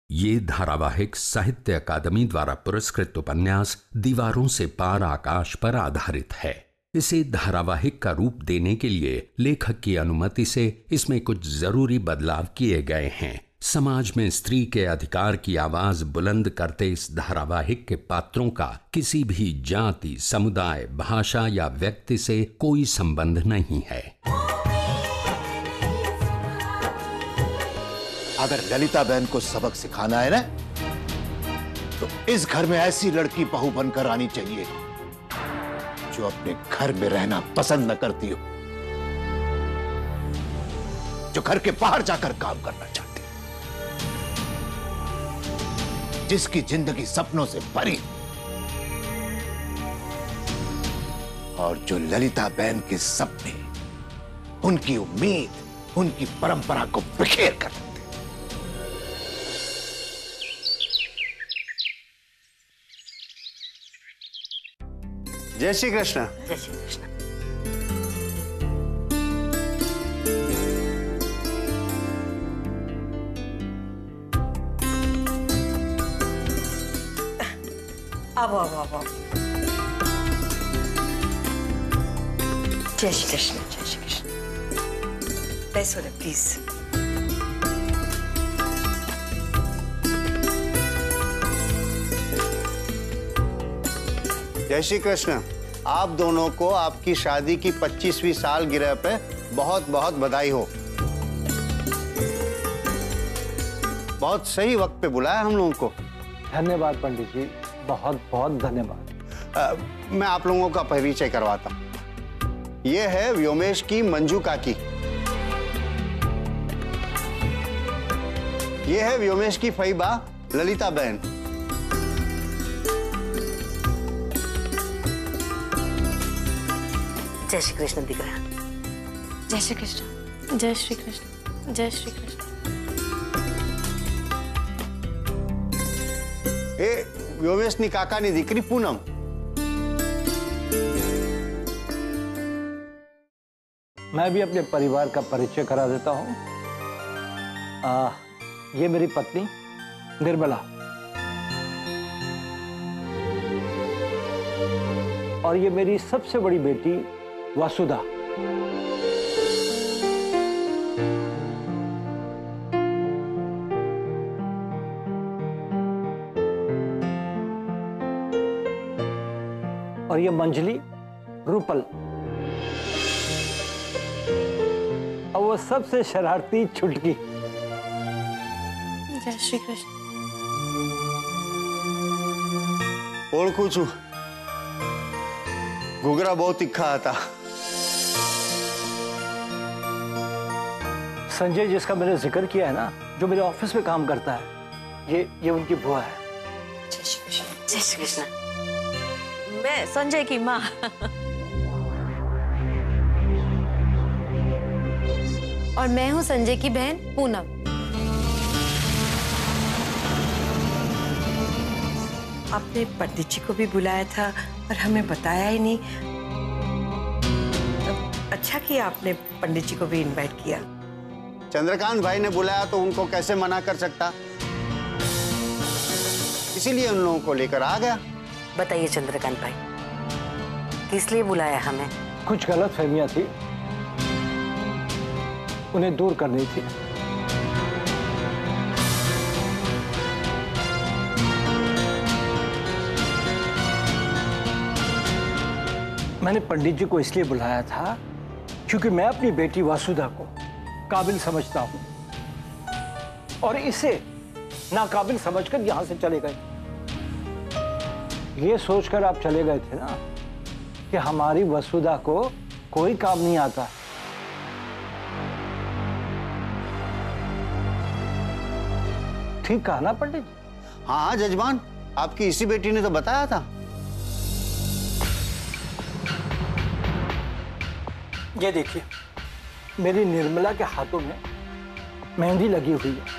ये धारावाहिक साहित्य अकादमी द्वारा पुरस्कृत उपन्यास दीवारों से पार आकाश पर आधारित है। इसे धारावाहिक का रूप देने के लिए लेखक की अनुमति से इसमें कुछ जरूरी बदलाव किए गए हैं। समाज में स्त्री के अधिकार की आवाज बुलंद करते इस धारावाहिक के पात्रों का किसी भी जाति, समुदाय, भाषा या व्यक्ति से कोई संबंध नहीं है। अगर ललिता बहन को सबक सिखाना है ना, तो इस घर में ऐसी लड़की बहू बनकर आनी चाहिए जो अपने घर में रहना पसंद न करती हो, जो घर के बाहर जाकर काम करना चाहती, जिसकी जिंदगी सपनों से भरी, और जो ललिता बहन के सपने, उनकी उम्मीद, उनकी परंपरा को बिखेर कर देते। जय श्री कृष्ण। जय श्री कृष्ण। आओ आओ आओ आओ। जय श्री कृष्ण। जय श्री कृष्ण। बैसो ना प्लीज। जय श्री कृष्ण। आप दोनों को आपकी शादी की 25वीं सालगिरह पे बहुत बहुत बधाई हो। बहुत सही वक्त पे बुलाया हम लोगों को। धन्यवाद पंडित जी, बहुत बहुत धन्यवाद। मैं आप लोगों का परिचय करवाता हूं। ये है व्योमेश की मंजू काकी। ये है व्योमेश की फईबा ललिता बहन। जय श्री कृष्ण दिख रहा। जय श्री कृष्ण। जय श्री कृष्ण। जय श्री कृष्ण। ए व्योमेश नी काका नी दीकरी पूनम। मैं भी अपने परिवार का परिचय करा देता हूँ। ये मेरी पत्नी निर्मला, और ये मेरी सबसे बड़ी बेटी वसुधा। और ये मंजली रूपल, और वो सबसे शरारती छुटकी। जय श्री कृष्ण। ओळखू छू, घुघरा बहुत तीखा था। संजय जिसका मैंने जिक्र किया है ना, जो मेरे ऑफिस में काम करता है, ये उनकी बुआ है। जय श्री कृष्ण। जय श्री कृष्ण। मैं संजय की माँ। और मैं हूँ संजय की बहन पूनम। आपने पंडित जी को भी बुलाया था और हमें बताया ही नहीं। अच्छा किया आपने पंडित जी को भी इनवाइट किया। चंद्रकांत भाई ने बुलाया तो उनको कैसे मना कर सकता, इसीलिए उन लोगों को लेकर आ गया। बताइए चंद्रकांत भाई, किस लिए बुलाया हमें? कुछ गलत फहमियां थी, उन्हें दूर करनी थी। मैंने पंडित जी को इसलिए बुलाया था क्योंकि मैं अपनी बेटी वसुधा को काबिल समझता हूं, और इसे नाकाबिल समझकर यहां से चले गए। ये सोचकर आप चले गए थे ना कि हमारी वसुधा को कोई काम नहीं आता। ठीक कहा ना पंडित जी? हाँ जजमान, आपकी इसी बेटी ने तो बताया था। ये देखिए, मेरी निर्मला के हाथों में मेहंदी लगी हुई है।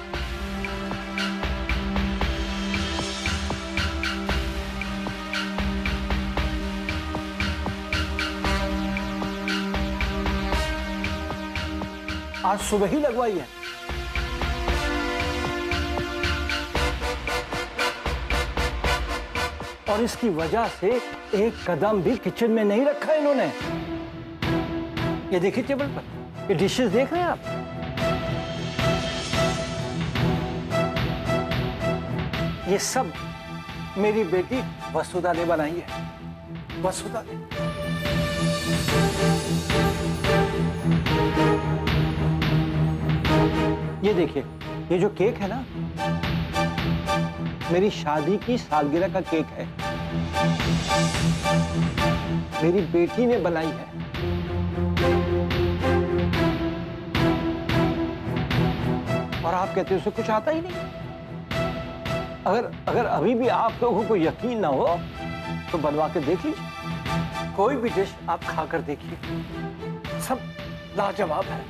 आज सुबह ही लगवाई है। और इसकी वजह से एक कदम भी किचन में नहीं रखा इन्होंने। ये देखिए टेबल पर, ये डिशेस देख रहे हैं आप? ये सब मेरी बेटी वसुधा ने बनाई है। वसुधा ने। ये देखिए, ये जो केक है ना, मेरी शादी की सालगिरह का केक है। मेरी बेटी ने बनाई है। और आप कहते हो उसे कुछ आता ही नहीं। अगर अभी भी आप लोगों को यकीन ना हो तो बनवा के देख लीजिए। कोई भी डिश आप खाकर देखिए, सब लाजवाब है।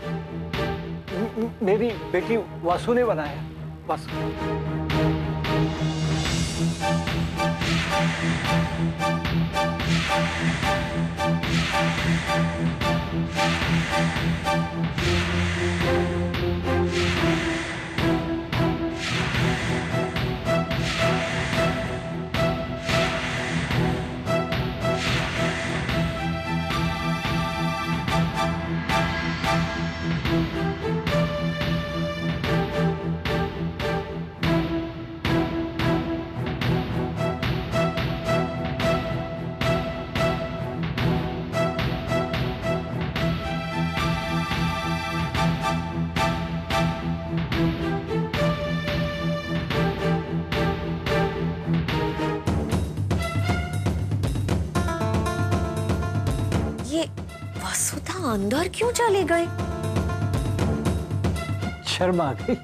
मेरी बेटी वासु ने बनाया। वासु। वसुधा अंदर क्यों चली गई? शर्म आ गई।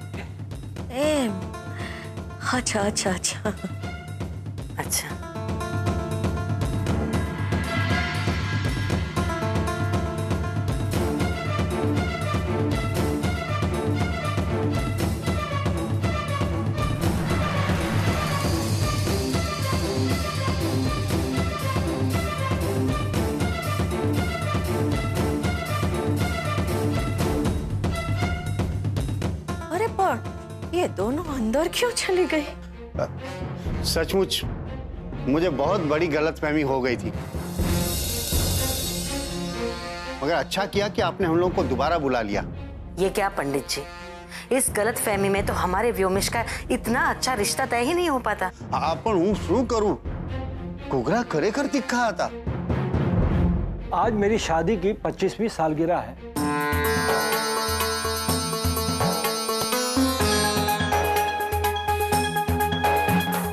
अच्छा अच्छा अच्छा अच्छा। ये दोनों अंदर क्यों चली गई? सचमुच मुझे बहुत बड़ी गलतफहमी हो गई थी, मगर अच्छा किया कि आपने हम लोगों को दोबारा बुला लिया। ये क्या पंडित जी, इस गलतफहमी में तो हमारे व्योमेश का इतना अच्छा रिश्ता तय ही नहीं हो पाता। आपण हूँ शुरू करूं, कुगरा करे कर दिखा आता। आज मेरी शादी की 25वीं सालगिरह है।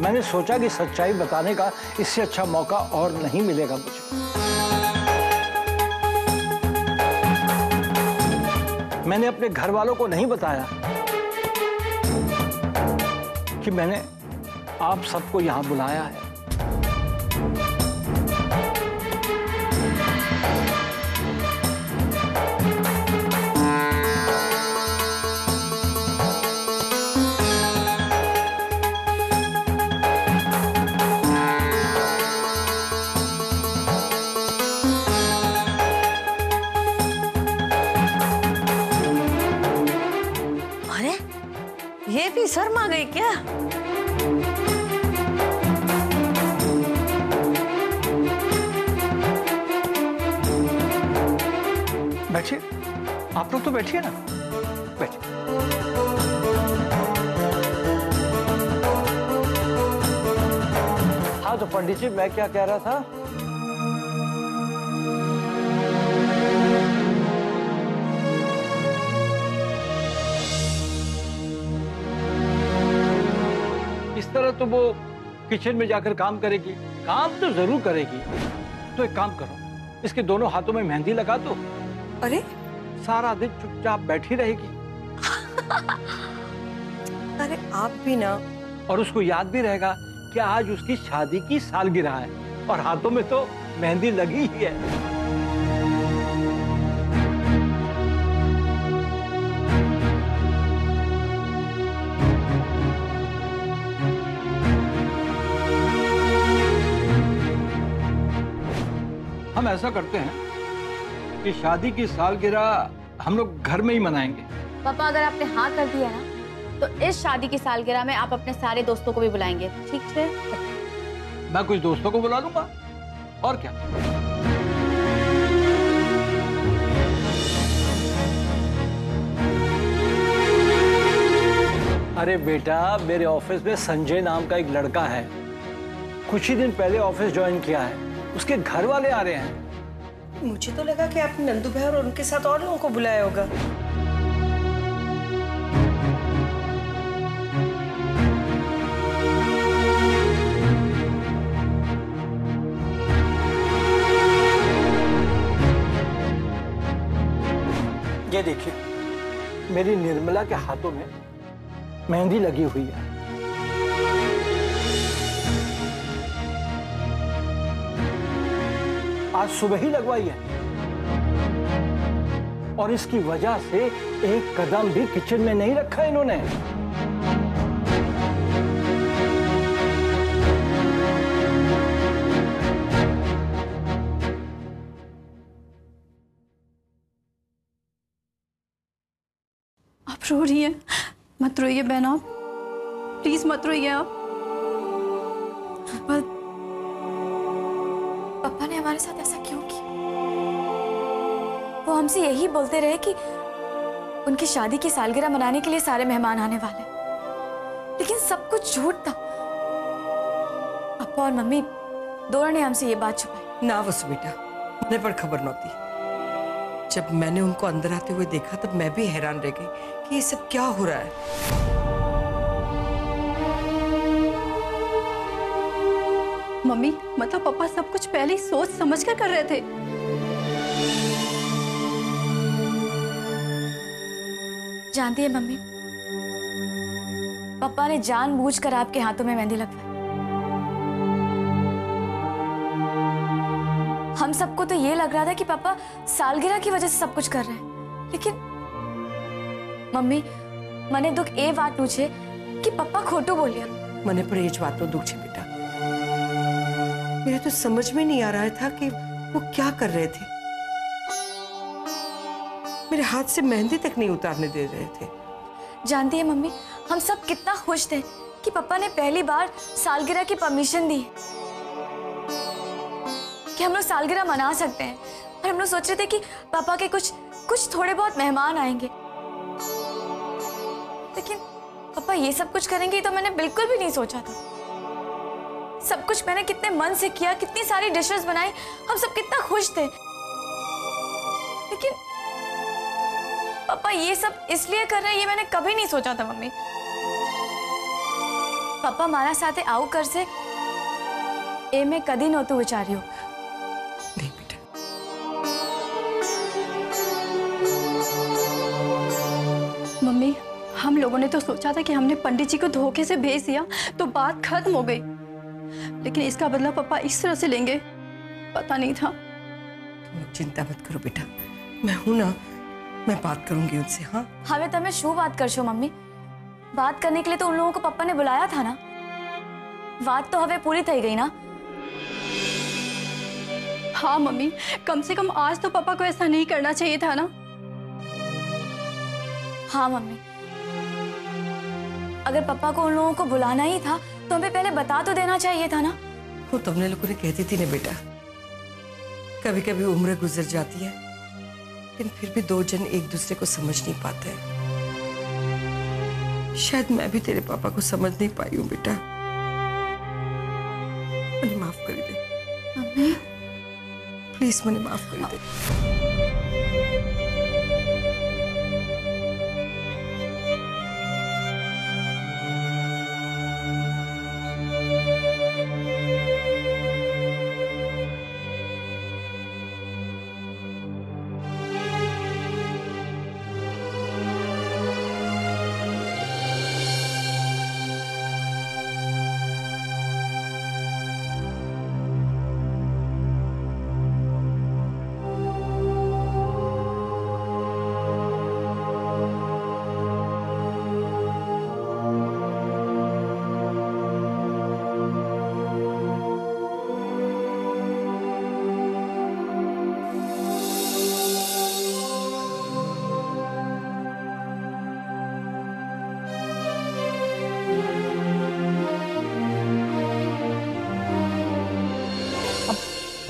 मैंने सोचा कि सच्चाई बताने का इससे अच्छा मौका और नहीं मिलेगा मुझे। मैंने अपने घर वालों को नहीं बताया कि मैंने आप सबको यहां बुलाया है। ये भी शर्मा गई क्या? बैठिए, आप लोग तो बैठिए ना, बैठिए। हाँ तो पंडित जी, मैं क्या कह रहा था? इस तरह तो वो किचन में जाकर काम करेगी, काम तो जरूर करेगी। तो एक काम करो, इसके दोनों हाथों में मेहंदी लगा दो। अरे सारा दिन चुपचाप बैठी रहेगी। अरे आप भी ना। और उसको याद भी रहेगा कि आज उसकी शादी की सालगिरह है और हाथों में तो मेहंदी लगी ही है। हम ऐसा करते हैं कि शादी की सालगिरह हम लोग घर में ही मनाएंगे। पापा, अगर आपने हाँ कर दिया ना तो इस शादी की सालगिरह में आप अपने सारे दोस्तों को भी बुलाएंगे, ठीक है? मैं कुछ दोस्तों को बुला लूंगा, और क्या। अरे बेटा, मेरे ऑफिस में संजय नाम का एक लड़का है, कुछ ही दिन पहले ऑफिस ज्वाइन किया है, उसके घर वाले आ रहे हैं। मुझे तो लगा कि आपने नंदू भाई और उनके साथ और लोगों को बुलाया होगा। ये देखिए, मेरी निर्मला के हाथों में मेहंदी लगी हुई है। आज सुबह ही लगवाई है, और इसकी वजह से एक कदम भी किचन में नहीं रखा इन्होंने। आप रो रही हैं? मत रोइए बहन, आप प्लीज मत रोइए आप। पापा ने हमारे साथ ऐसा क्यों किया? वो हमसे यही बोलते रहे कि उनकी शादी की सालगिरह मनाने के लिए सारे मेहमान आने वाले, लेकिन सब कुछ झूठ था। पापा और मम्मी दोनों ने हमसे ये बात छुपाई। ना वसु बेटा, मुझे पर खबर नहोती। जब मैंने उनको अंदर आते हुए देखा तब मैं भी हैरान रह गई कि ये सब क्या हो रहा है। मम्मी, मतलब पापा सब कुछ पहले ही सोच समझ कर रहे थे। जानती है मम्मी, पापा ने जानबूझकर आपके हाथों में मेहंदी लगवाई। हम सबको तो ये लग रहा था कि पापा सालगिरह की वजह से सब कुछ कर रहे हैं, लेकिन मम्मी मैंने दुख ए बात पूछे कि पापा खोटू बोलिया। मने पर ये बात तो दुख छे बेटा। मेरे तो समझ में नहीं आ रहा था कि वो क्या कर रहे थे। मेरे हाथ से मेहंदी तक नहीं उतारने दे रहे थे। जानती है मम्मी, हम सब कितना खुश थे कि पापा ने पहली बार सालगिरह की परमिशन दी कि हम लोग सालगिरह मना सकते हैं। और हम लोग सोच रहे थे कि पापा के कुछ थोड़े बहुत मेहमान आएंगे, लेकिन पापा ये सब कुछ करेंगे तो मैंने बिल्कुल भी नहीं सोचा था। सब कुछ मैंने कितने मन से किया, कितनी सारी डिशेस बनाई, हम सब कितना खुश थे, लेकिन पापा ये सब इसलिए कर रहे हैं ये मैंने कभी नहीं सोचा था। मम्मी, पापा मारा साथे आऊ कर से ए मैं कदी नहोतुं विचार्યું। नहीं बेटा, मम्मी, हम लोगों ने तो सोचा था कि हमने पंडित जी को धोखे से भेज दिया तो बात खत्म हो गई, लेकिन इसका बदला पापा इस तरह से लेंगे पता नहीं था। तुम चिंता मत करो बेटा, मैं हूं ना, मैं बात करूंगी उनसे। हाँ, हमें तमें शू बात करशो मम्मी? बात करने के लिए तो उन लोगों को पापा ने बुलाया था ना। बात तो हमें पूरी थई गई ना। हाँ मम्मी, कम से कम आज तो पापा को ऐसा नहीं करना चाहिए था ना। हाँ मम्मी, अगर पापा को उन लोगों को बुलाना ही था तो हमें पहले बता तो देना चाहिए था ना। वो तुमने लोगों ने कहती थी ना बेटा, कभी कभी उम्र गुजर जाती है लेकिन फिर भी दो जन एक दूसरे को समझ नहीं पाते। शायद मैं भी तेरे पापा को समझ नहीं पाई हूँ बेटा, मुझे माफ कर दे। मम्मी, प्लीज मुझे माफ कर दे।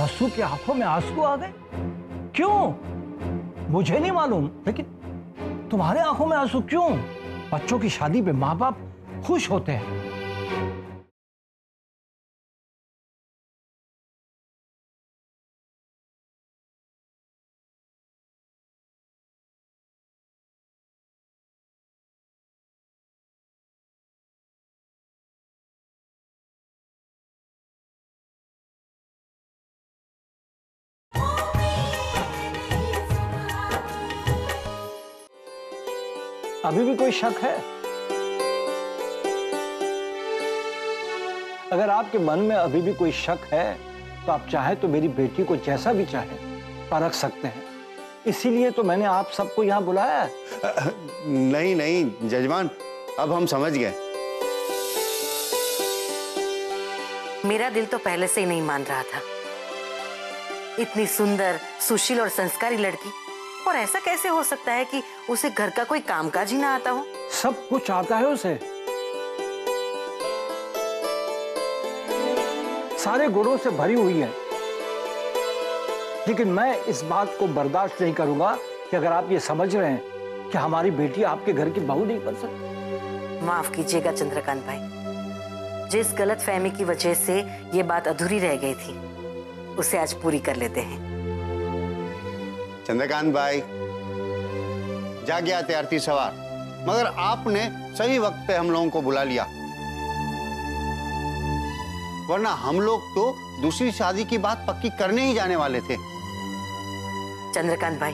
वसु की आंखों में आंसू आ गए? क्यों? मुझे नहीं मालूम, लेकिन तुम्हारे आंखों में आंसू क्यों? बच्चों की शादी पे माँ बाप खुश होते हैं। अभी भी कोई शक है? अगर आपके मन में अभी भी कोई शक है तो आप चाहे तो मेरी बेटी को जैसा भी चाहे परख सकते हैं। इसीलिए तो मैंने आप सबको यहाँ बुलाया है। नहीं नहीं जजमान, अब हम समझ गए। मेरा दिल तो पहले से ही नहीं मान रहा था। इतनी सुंदर, सुशील और संस्कारी लड़की, और ऐसा कैसे हो सकता है कि उसे घर का कोई कामकाज ही ना आता हो? सब कुछ आता है उसे, सारे गुणों से भरी हुई है। लेकिन मैं इस बात को बर्दाश्त नहीं करूंगा कि अगर आप ये समझ रहे हैं कि हमारी बेटी आपके घर की बहू नहीं बन सकती। माफ कीजिएगा चंद्रकांत भाई, जिस गलत फहमी की वजह से ये बात अधूरी रह गई थी उसे आज पूरी कर लेते हैं। चंद्रकांत भाई, जाग गया थे आरती सवार, मगर आपने सही वक्त पे हम लोगों को बुला लिया, वरना हम लोग तो दूसरी शादी की बात पक्की करने ही जाने वाले थे। चंद्रकांत भाई,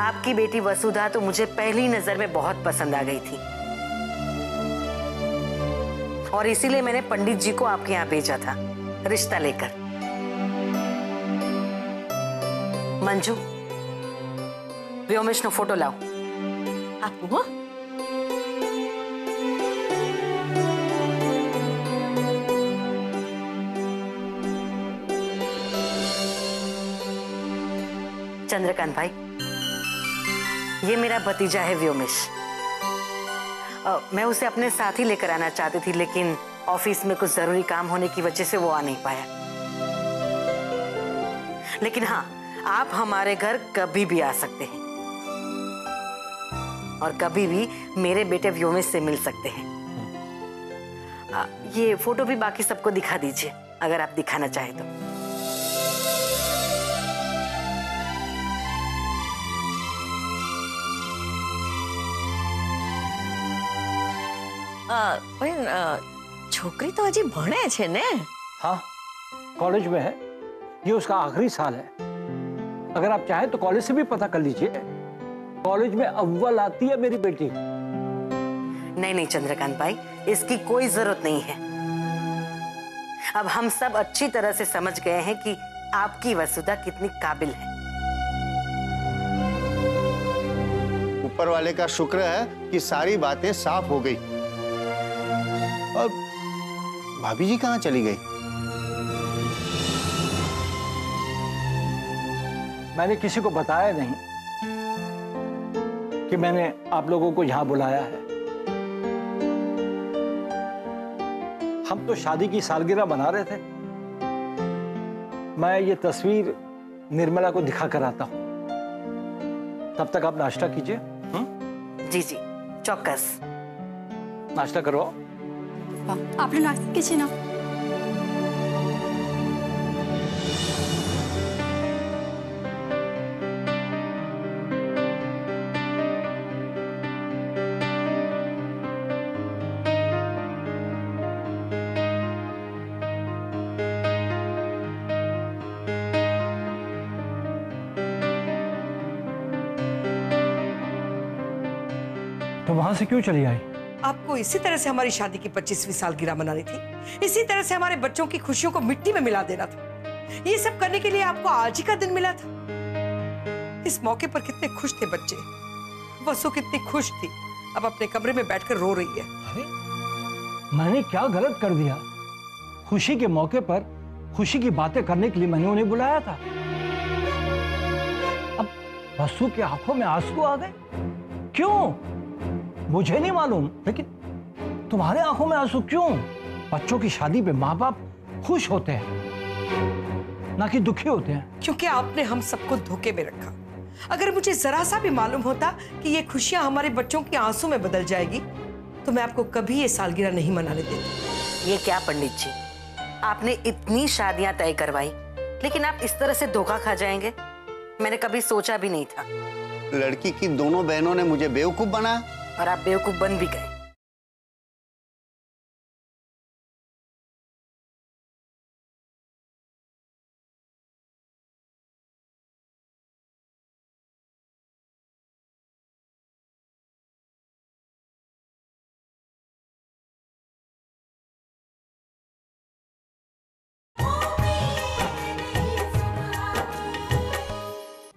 आपकी बेटी वसुधा तो मुझे पहली नजर में बहुत पसंद आ गई थी, और इसीलिए मैंने पंडित जी को आपके यहाँ भेजा था रिश्ता लेकर। मंजू, व्योमेश नो फोटो लाओ। आपको चंद्रकांत भाई, ये मेरा भतीजा है व्योमेश। मैं उसे अपने साथ ही लेकर आना चाहती थी, लेकिन ऑफिस में कुछ जरूरी काम होने की वजह से वो आ नहीं पाया। लेकिन हाँ, आप हमारे घर कभी भी आ सकते हैं और कभी भी मेरे बेटे व्योमेश से मिल सकते हैं। ये फोटो भी बाकी सबको दिखा दीजिए अगर आप दिखाना चाहें तो। छोकरी तो हजी भणे छे ने? हाँ, कॉलेज में है, ये उसका आखिरी साल है। अगर आप चाहें तो कॉलेज से भी पता कर लीजिए, कॉलेज में अव्वल आती है मेरी बेटी। नहीं नहीं चंद्रकांत भाई, इसकी कोई जरूरत नहीं है। अब हम सब अच्छी तरह से समझ गए हैं कि आपकी वसुधा कितनी काबिल है। ऊपर वाले का शुक्र है कि सारी बातें साफ हो गई। और भाभी जी कहाँ चली गई? मैंने किसी को बताया नहीं कि मैंने आप लोगों को यहां बुलाया है। हम तो शादी की सालगिरह मना रहे थे। मैं ये तस्वीर निर्मला को दिखा कर आता हूं, तब तक आप नाश्ता कीजिए। जी जी चौकस। नाश्ता करो। आप लोग नाश्ता कीजिए ना। तो वहां से क्यों चली आई? आपको इसी तरह से हमारी शादी की 25वीं सालगिरह मनानी थी, इसी तरह से हमारे बच्चों की खुशियों को मिट्टी में मिला देना था। ये सब करने के लिए आपको आज ही का दिन मिला था। इस मौके पर कितने खुश थे बच्चे, वसु कितनी खुश थी, अब अपने कमरे में बैठकर रो रही है। अरे, मैंने क्या गलत कर दिया? खुशी के मौके पर खुशी की बातें करने के लिए मैंने उन्हें बुलाया था। अब वसु की आंखों में आंसू आ गए। क्यों? मुझे नहीं मालूम, लेकिन तुम्हारे आंखों में आंसू क्यों? बच्चों की शादी पे माँ बाप खुश होते हैं। ना कि दुखी होते हैं। क्योंकि आपने हम सबको धोखे में रखा। अगर मुझे जरा सा भी मालूम होता कि ये खुशियां हमारे बच्चों के आंसू में बदल जाएगी तो मैं आपको कभी ये सालगिरह नहीं मनाने देती। ये क्या पंडित जी, आपने इतनी शादियां तय करवाई लेकिन आप इस तरह से धोखा खा जाएंगे, मैंने कभी सोचा भी नहीं था। लड़की की दोनों बहनों ने मुझे बेवकूफ बनाया और आप बेवकूफ बन भी गए।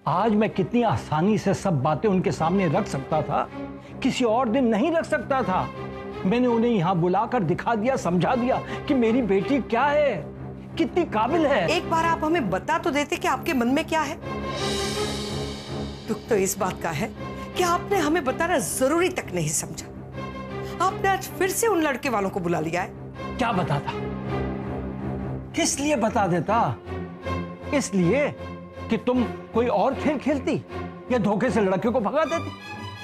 आज मैं कितनी आसानी से सब बातें उनके सामने रख सकता था, किसी और दिन नहीं रख सकता था। मैंने उन्हें यहाँ बुलाकर दिखा दिया, समझा दिया कि मेरी बेटी क्या है, कितनी काबिल है। एक बार आप हमें बता तो देते कि आपके मन में क्या है। दुख तो इस बात का है कि आपने हमें बताना जरूरी तक नहीं समझा। आपने आज फिर से उन लड़के वालों को बुला लिया है। क्या बताता, किस लिए बता देता? इसलिए कि तुम कोई और खेल खेलती या धोखे से लड़के को भगा देती,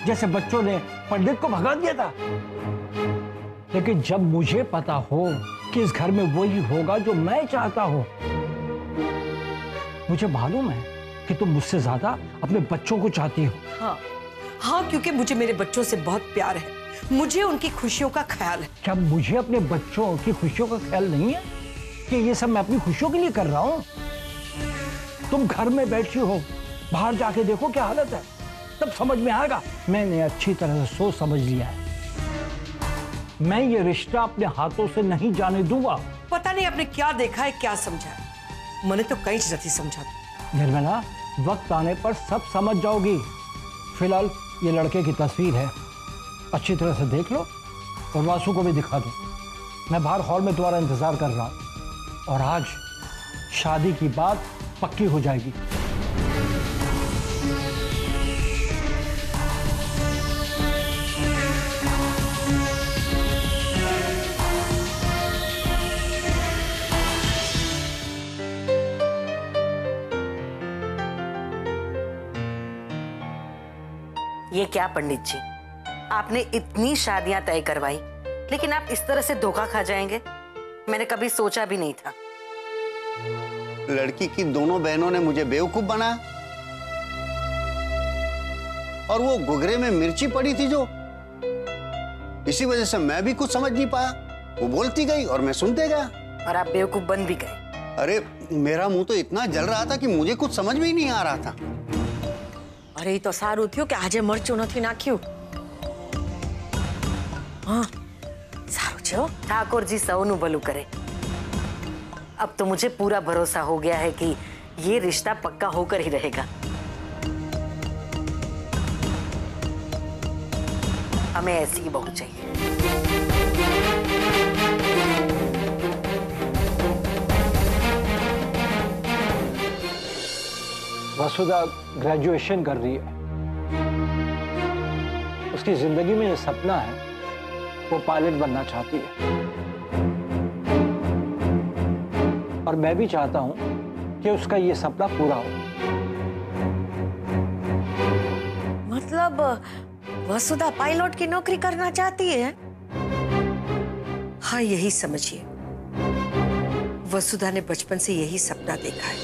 जैसे बच्चों ने पंडित को भगा दिया था। लेकिन जब मुझे पता हो कि इस घर में वही होगा जो मैं चाहता हूं, मुझे मालूम है कि तुम मुझसे ज्यादा अपने बच्चों को चाहती हो। हाँ, क्योंकि मुझे मेरे बच्चों से बहुत प्यार है, मुझे उनकी खुशियों का ख्याल है। क्या मुझे अपने बच्चों की खुशियों का ख्याल नहीं है कि ये सब मैं अपनी खुशियों के लिए कर रहा हूं? तुम घर में बैठी हो, बाहर जाके देखो क्या हालत है, तब समझ में आएगा। मैंने अच्छी तरह से सोच समझ लिया है, मैं ये रिश्ता अपने हाथों से नहीं जाने दूंगा। पता नहीं आपने क्या देखा है, क्या समझा है। मैंने तो कई चीजें थी समझा। निर्मला, वक्त आने पर सब समझ जाओगी। फिलहाल ये लड़के की तस्वीर है, अच्छी तरह से देख लो और वासु को भी दिखा दो। मैं बाहर हॉल में तुम्हारा इंतजार कर रहा हूं और आज शादी की बात पक्की हो जाएगी। ये क्या पंडित जी, आपने इतनी शादियां तय करवाई लेकिन आप इस तरह से धोखा खा जाएंगे, मैंने कभी सोचा भी नहीं था। लड़की की दोनों बहनों ने मुझे बेवकूफ बनाया और वो गुगरे में मिर्ची पड़ी थी जो, इसी वजह से मैं भी कुछ समझ नहीं पाया। वो बोलती गई और मैं सुनते गया और आप बेवकूफ बन भी गए। अरे मेरा मुंह तो इतना जल रहा था कि मुझे कुछ समझ में ही नहीं आ रहा था। अरे तो सारू थयो कि आजे मरचू नहीं नाख्यू। हाँ सारू छे। ठाकुर जी सौनु भलू करे। अब तो मुझे पूरा भरोसा हो गया है कि ये रिश्ता पक्का होकर ही रहेगा। हमें ऐसी ही बहू चाहिए। वसुधा ग्रेजुएशन कर रही है, उसकी जिंदगी में ये सपना है, वो पायलट बनना चाहती है और मैं भी चाहता हूं कि उसका ये सपना पूरा हो। मतलब वसुधा पायलट की नौकरी करना चाहती है? हाँ, यही समझिए। वसुधा ने बचपन से यही सपना देखा है।